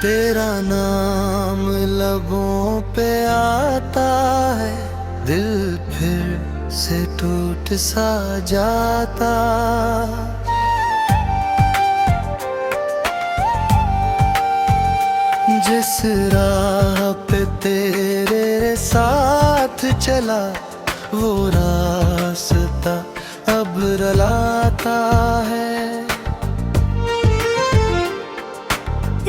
तेरा नाम लबों पे आता है, दिल फिर से टूट सा जाता। जिस राह पे तेरे साथ चला, वो रास्ता अब रुलाता है।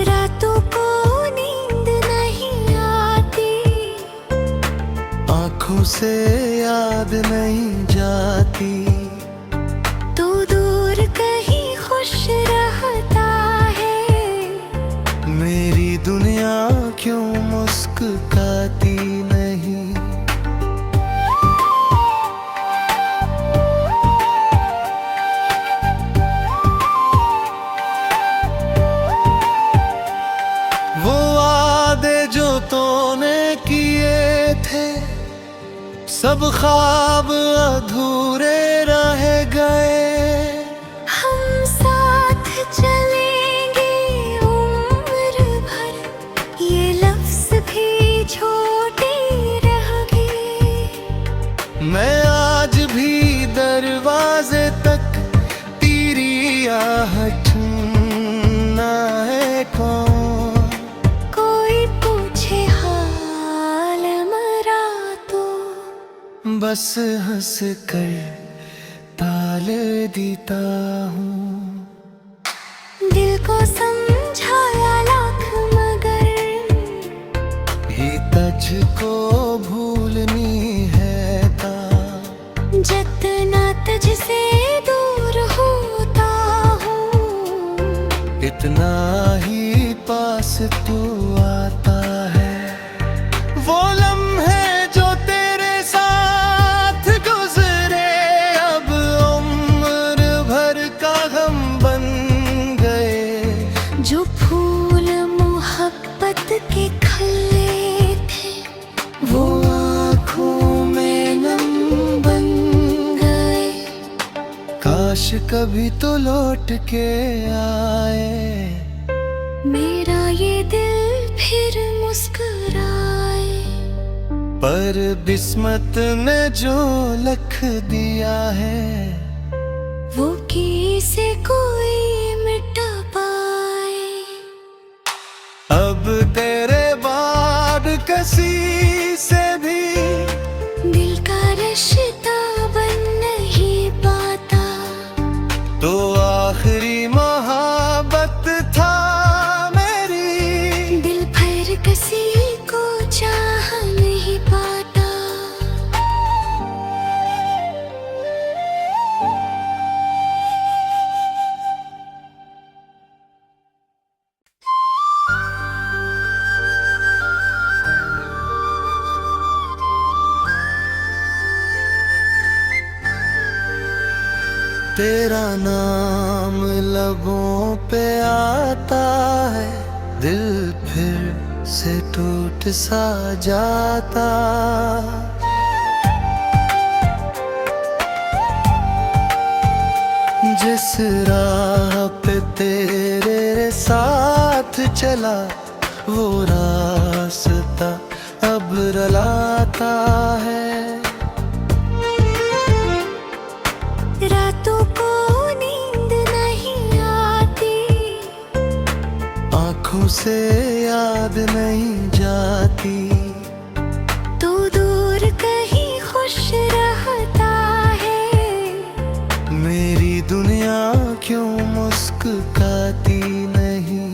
रातों को नींद नहीं आती, आँखों से याद नहीं जाती। तू दूर कहीं खुश रहता है, मेरी दुनिया क्यों मुस्कुराती नहीं। वो वादे जो तूने किए थे, सब ख्वाब अधूरे रह गए। हम साथ चलेंगे उम्र भर, ये लफ्ज भी छोटे रह गए। मैं आज भी दरवाजे तक तेरी आहट ना है कौन। कोई पूछे हाल मरा तो बस हंस कर टाल देता हूँ। दिल को समझाया लाख मगर ये तुझको भूलनी है ता। जितना तुझसे दूर होता हूँ, इतना ही पास तू आता है। वो लम्हे जो तेरे साथ गुजरे, अब उम्र भर का गम बन गए। जो फूल मोहब्बत के खिले थे, वो आँखों में नम बन गए। काश कभी तो लौट के आए, मेरा ये दिल फिर मुस्कुराए। पर किस्मत ने जो लिख दिया है, वो किसे कोई मिटा पाए। अब तेरे बाद किसी से भी दिल का रिश्ता बन नहीं पाता, तो आखिरी मोहब्बत था मेरी। दिल फिर किसी को चाह नहीं पाता। तेरा नाम लबों पे आता है, दिल फिर से टूट सा जाता। जिस राह पे तेरे साथ चला, वो रास्ता अब रुलाता है। रातों को नींद नहीं आती, आँखों से याद नहीं जाती। तू दूर कहीं खुश रहता है, मेरी दुनिया क्यों मुस्कुराती नहीं।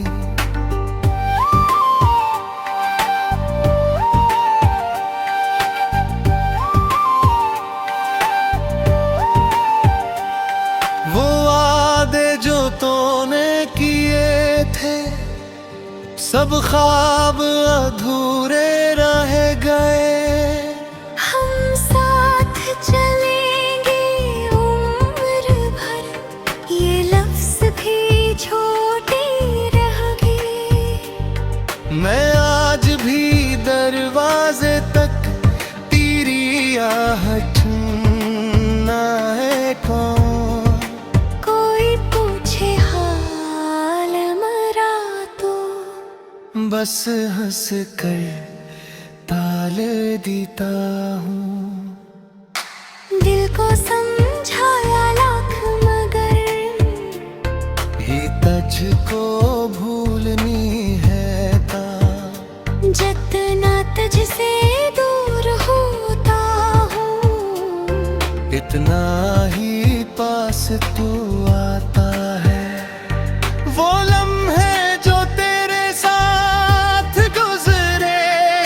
वो वादे जो तूने किए थे, सब ख्वाब अधूरे रह गए। हम साथ चलेंगे उम्र भर, ये लफ्ज भी छोटे रह गए। मैं आज भी दरवाजे तक तेरी आहट ना है कौन। कोई पूछे हाल मरा तो बस हंस कर ताल देता हूँ। दिल को समझाया लाख मगर ये तुझको भूलनी है ता जितना तुझसे दूर होता हूँ इतना ही पास तू आता है। वो लम्हे जो तेरे साथ गुजरे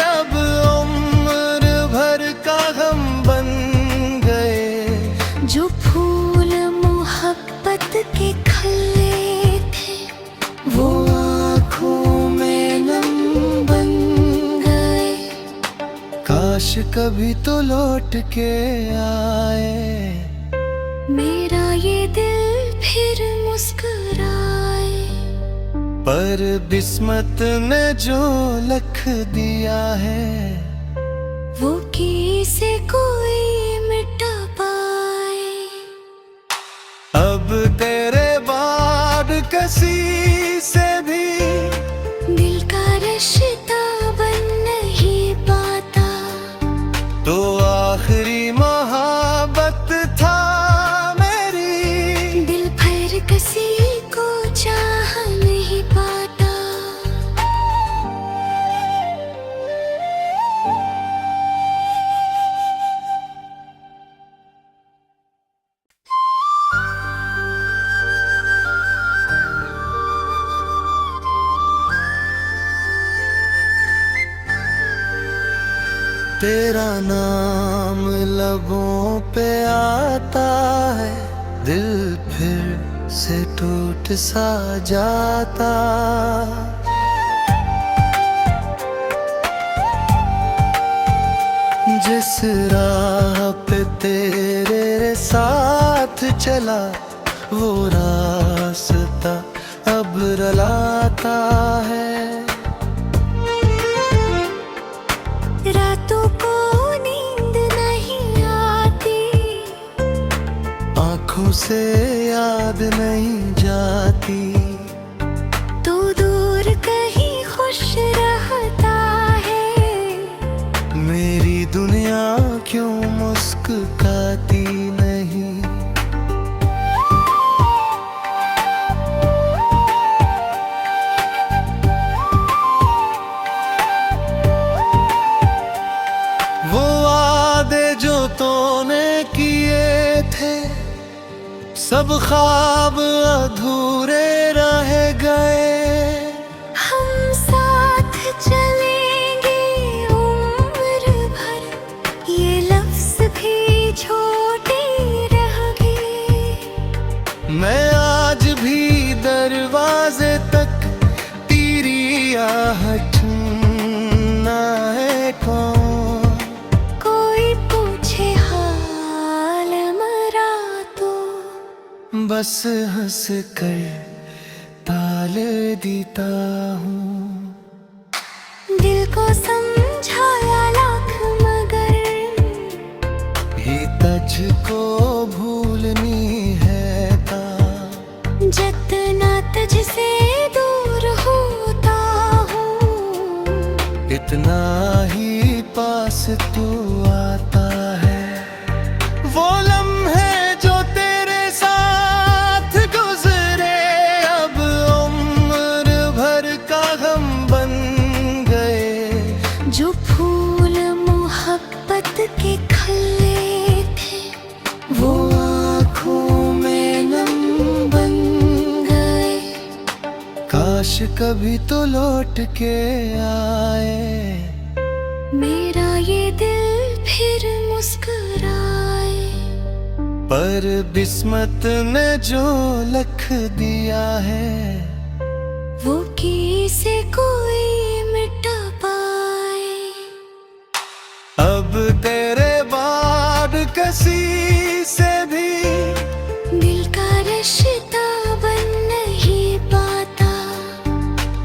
अब उम्र भर का गम बन गए। जो फूल मोहब्बत के खिले थे वो आँखों में नम बन गए। काश कभी तो लौट के आए मेरा ये दिल फिर मुस्कुराए। पर किस्मत ने जो लिख दिया है वो किसे कोई मिटा पाए। अब तेरे बाद किसी से भी दिल का रिश्ता बन नहीं पाता तो आखिरी मोहब्बत था मेरी। दिल फिर किसी को चाह नहीं पाता। तेरा नाम लबों पे आता है दिल फिर से टूट सा जाता। जिस राह पे तेरे साथ चला वो रास्ता अब रुलाता है। रातों को नींद नहीं आती आँखों से याद नहीं जाती तू दूर कहीं खुश रहता है। मेरी दुनिया क्यों मुस्कुराती नहीं। वो वादे जो तूने किए थे सब ख्वाब अधूरे रह गए। हम साथ चलेंगे उम्र भर ये लफ्ज भी छोटे रह गए। मैं आज भी दरवाजे तक तेरी आहट सुनना है कौन। कोई पूछे हाल मरा तो बस हंस कर ताल देता हूँ। दिल को समझाया लाख मगर ये तुझको भूलनी है ता जितना तुझसे दूर होता हूँ इतना ही पास तू आता है। वो लम्हे जो तेरे साथ गुजरे अब उम्र भर का गम बन गए। जो फूल मोहब्बत के खिले थे वो आँखों में नम बन गए। काश कभी तो लौट के आए मेरा ये दिल फिर मुस्कुराए। पर किस्मत ने जो लिख दिया है वो किसे कोई मिटा पाए। अब तेरे बाद किसी से भी दिल का रिश्ता बन नहीं पाता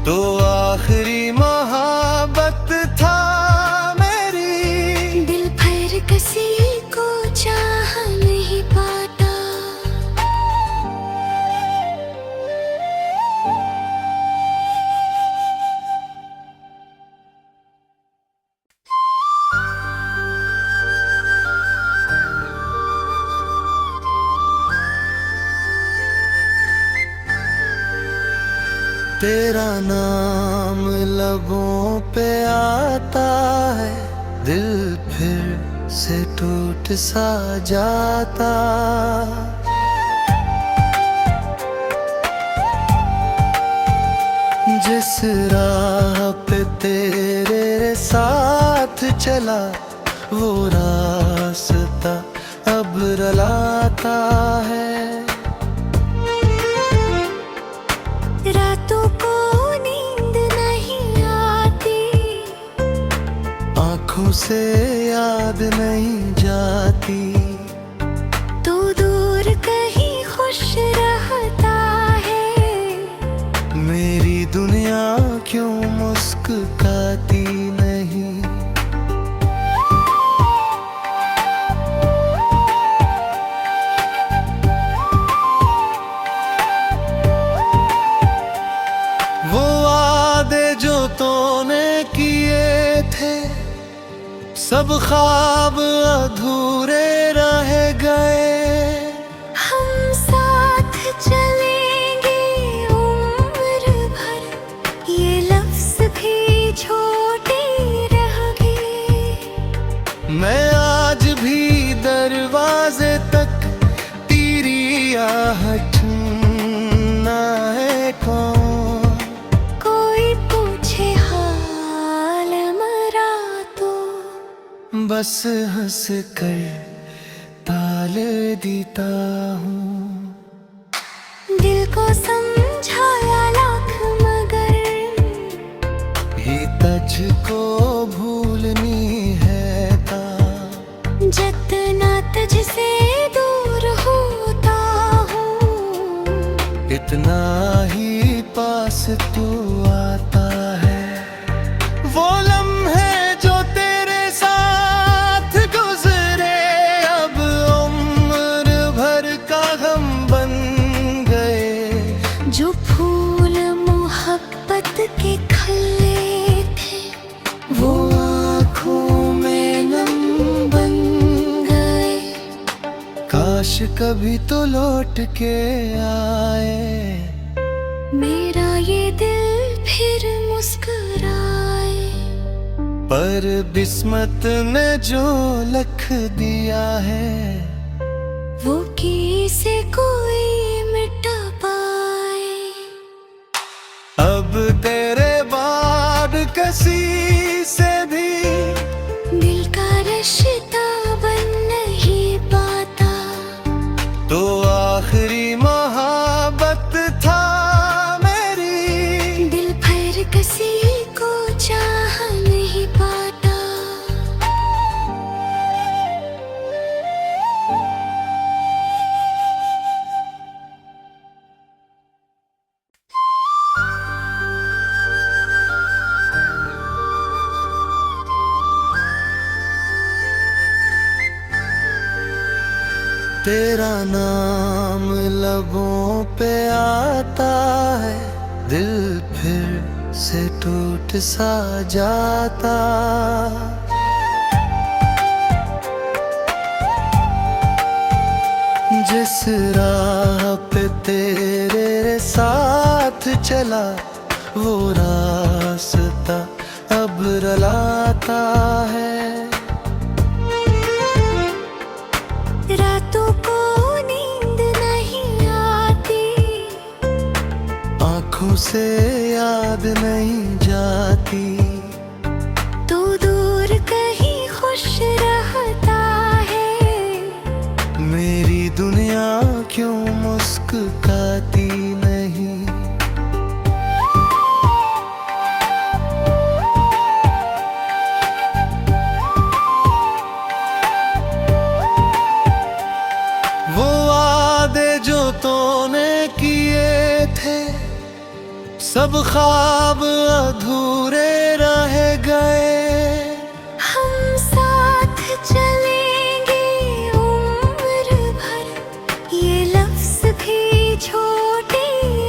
तो आखिरी मोहब्बत था मेरी। दिल फिर किसी को चाह नहीं पाता। तेरा नाम लबों पे आता है, दिल फिर से टूट सा जाता। जिस राह पे तेरे साथ चला, वो रास्ता अब रुलाता है। रातों को नींद नहीं आती, आँखों से याद नहीं जाती। तू दूर कहीं खुश रहता है, मेरी दुनिया क्यों मुस्कुराती नहीं। वो वादे जो तूने किए थे, सब ख्वाब अधूरे रह गए। हम साथ चलेंगे उम्र भर, ये लफ्ज भी छोटे रह गए। मैं आज भी दरवाजे तक तेरी आहट ना है कौन। कोई पूछे हाल मरा तो बस हंस कर टाल देता हूँ। दिल को समझाया लाख मगर ये तुझको भूलनी है ता। जितना तुझसे दूर होता हूँ, इतना ही पास तू आता है। वो लम्हे जो तेरे साथ गुजरे, अब उम्र भर का गम बन गए। जो फूल मोहब्बत के खिले थे, वो आँखों में नम बन गए। काश कभी तो लौट के आए, मेरा ये दिल फिर मुस्कुराए। पर किस्मत ने जो लिख दिया है, वो किसे कोई मिटा पाए। अब तेरे बाद किसी से भी दिल का रिश्ता बन नहीं पाता, तो आखिरी मोहब्बत था मेरी। दिल फिर किसी को चाह नहीं पाता। तेरा नाम लबों पे आता है, दिल फिर से टूट सा जाता। जिस राह पे तेरे साथ चला, वो रास्ता अब रुलाता है। रातों को नींद नहीं आती, आँखों से याद नहीं जाती। तू दूर कहीं खुश रहता है, मेरी दुनिया क्यों मुस्कुराती नहीं। वो वादे जो तूने किए थे, सब ख्वाब अधूरे रह गए। हम साथ चलेंगे उम्र भर, ये लफ्ज भी छोटे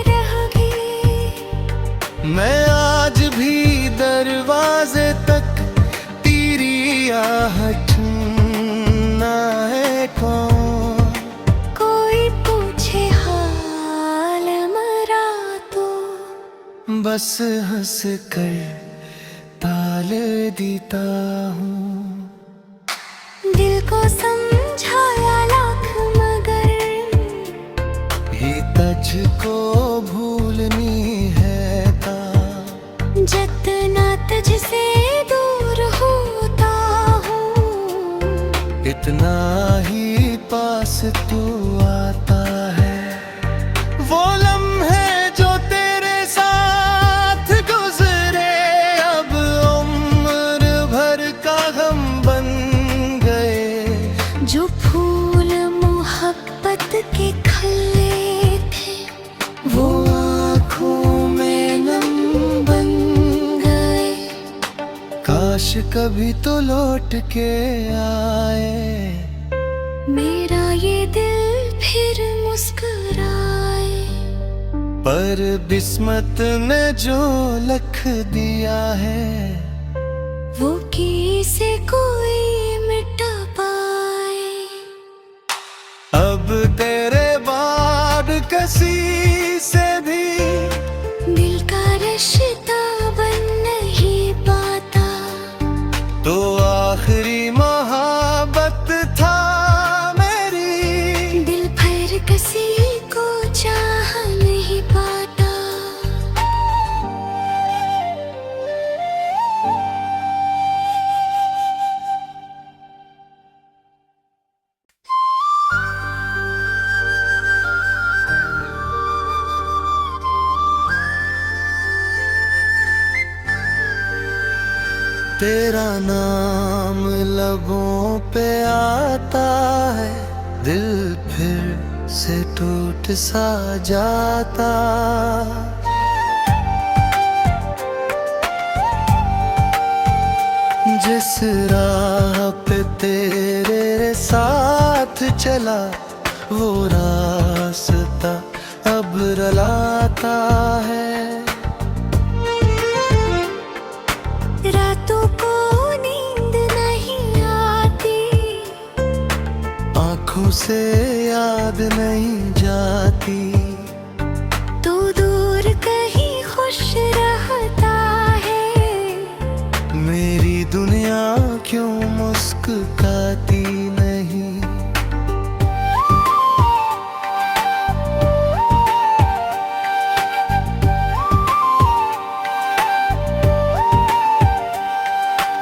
रह गए। मैं आज भी दरवाजे तक तेरी आहट ना है कौन। कोई पूछे हाल मरा तो बस हंस कर ताल देता हूँ। दिल को समझाया लाख मगर ये तुझको भूलनी है ता जितना तुझसे दूर होता हूँ इतना ही पास तू आता है। वो लम्हे जो तेरे साथ गुजरे अब उम्र भर का गम बन गए। जो फूल मोहब्बत के खिले थे वो आँखों में नम बन गए। काश कभी तो लौट के आए मेरा ये दिल फिर मुस्कुराए। पर किस्मत ने जो लिख दिया है वो किसे कोई मिटा पाए। अब तेरे बाद किसी से भी दिल का रिश्ता बन नहीं पाता तो आखिरी मोहब्बत था मेरी। दिल फिर किसी को चाह नहीं पाता। तेरा नाम लबों पे आता है दिल फिर से टूट सा जाता। जिस राह पे तेरे साथ चला वो रास्ता अब रुलाता है। रातों को नींद नहीं आती आँखों से याद नहीं जाती तो दूर कहीं खुश रहता है। मेरी दुनिया क्यों मुस्कुराती नहीं।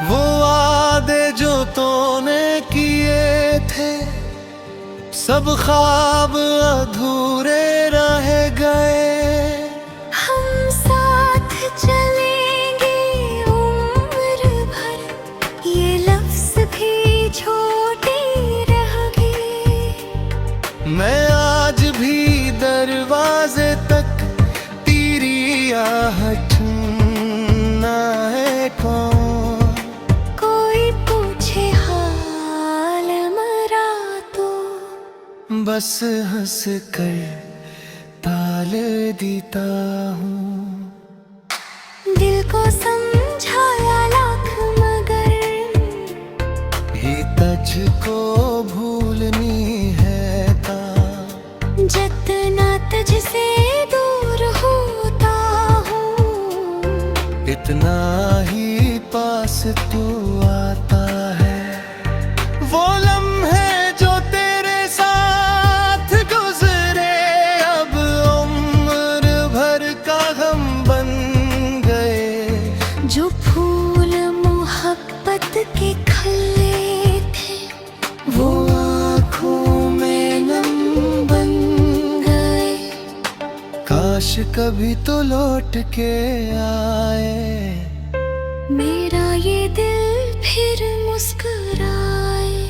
वो वादे जो तूने किए थे सब ख्वाब अधूरे रह गए। हम साथ चलेंगे उम्र भर ये लफ्ज भी छोटे रह गए। मैं आज भी दरवाजे तक तेरी आहट ना है कौन। कोई पूछे हाल मरा तो बस हंस कर ताल देता हूँ। दिल को समझाया लाख मगर ये तुझको भूलनी है ता जितना तुझसे दूर होता हूँ इतना ही पास तू आता है। वो लम्हे जो तेरे साथ गुजरे अब उम्र भर का गम बन गए। जो फूल मोहब्बत के खिले थे वो आँखों में नम बन गए। काश कभी तो लौट के आए मेरा ये दिल फिर मुस्कुराए।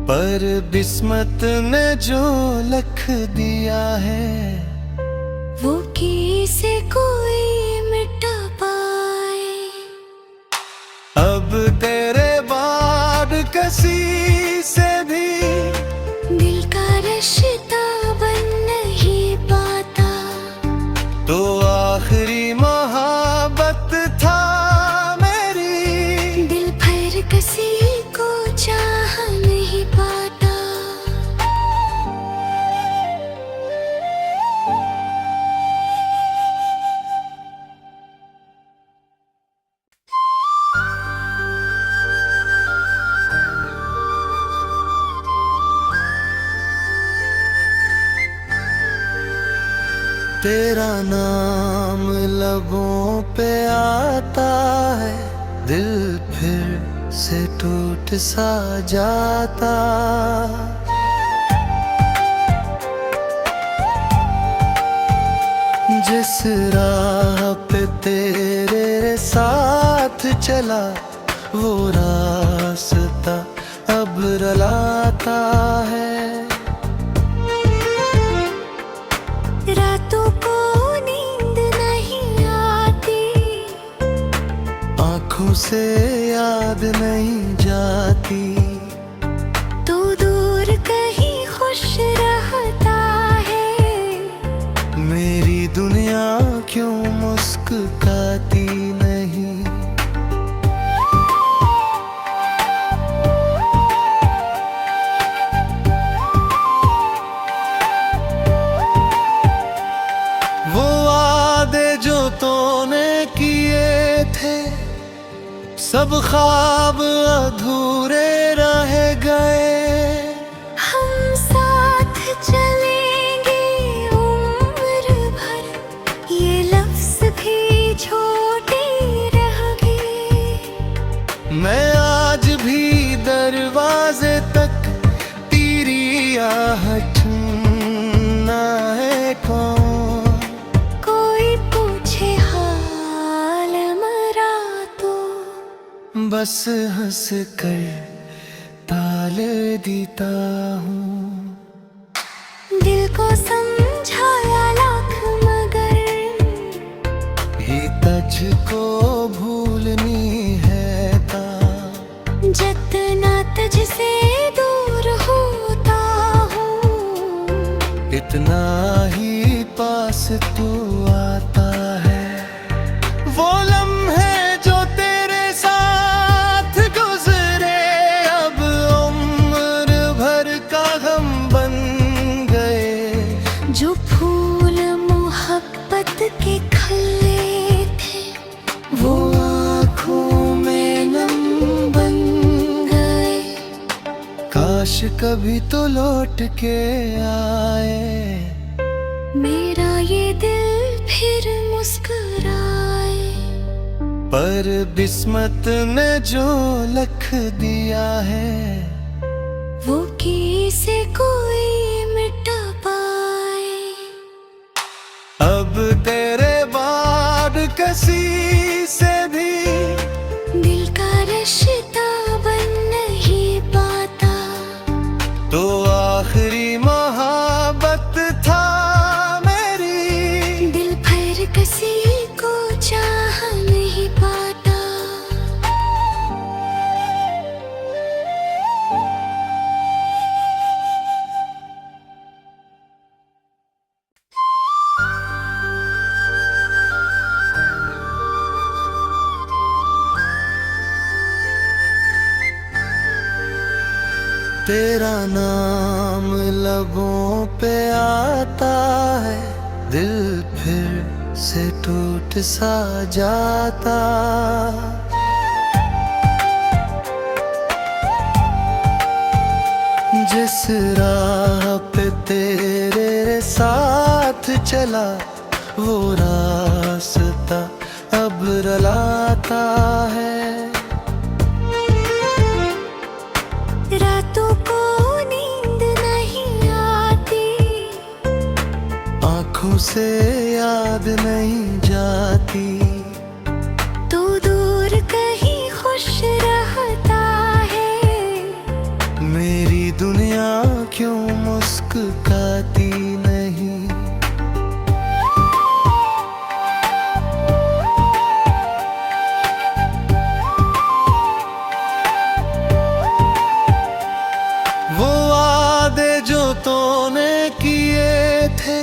पर किस्मत ने जो लिख दिया है वो किसे कोई मिटा पाए। अब तेरे बाद किसी से भी दिल का रिश्ता बन नहीं पाता तो आखिरी मोहब्बत था मेरी। दिल फिर किसी को चाह नहीं पाता। तेरा नाम लबों पे आता है, दिल फिर से टूट सा जाता। जिस राह पे तेरे साथ चला, वो रास्ता अब रुलाता है। रातों को नींद नहीं आती, आँखों से याद नहीं जाती। तू दूर कहीं खुश रहता है, मेरी दुनिया क्यों मुस्कुराती नहीं। वो वादे जो तूने किए थे, सब ख्वाब अधूरे रह गए। हम साथ चलेंगे उम्र भर, ये लफ्ज भी छोटे रह गए। मैं आज भी दरवाजे तक तेरी आहट ना है कौन। कोई पूछे हाल मरा तो बस हंस कर टाल देता हूँ। दिल को समझाया लाख मगर ये तुझको भूलनी है ता। जितना तुझसे दूर होता हूँ, इतना ही पास तू आता है। वो लम्हे जो तेरे साथ गुजरे, अब उम्र भर का गम बन गए। जो फूल मोहब्बत के खिले थे, वो आँखों में नम बन गए। काश कभी तो लौट के आए, मेरा ये दिल फिर मुस्कुराए। पर किस्मत ने जो लिख दिया है, वो किसे कोई मिटा पाए। अब तेरे बाद किसी से भी दिल का रिश्ता बन नहीं पाता, तो आखिरी मोहब्बत था मेरी। दिल फिर किसी को चाह नहीं पाता। तेरा नाम लबों पे आता है, दिल फिर से टूट सा जाता। जिस राह पे तेरे साथ चला, वो रास्ता अब रुलाता है। रातों को नींद नहीं आती, आँखों से याद नहीं जाती। तू दूर कहीं खुश रहता है, मेरी दुनिया क्यों मुस्कुराती नहीं। वो वादे जो तूने किए थे,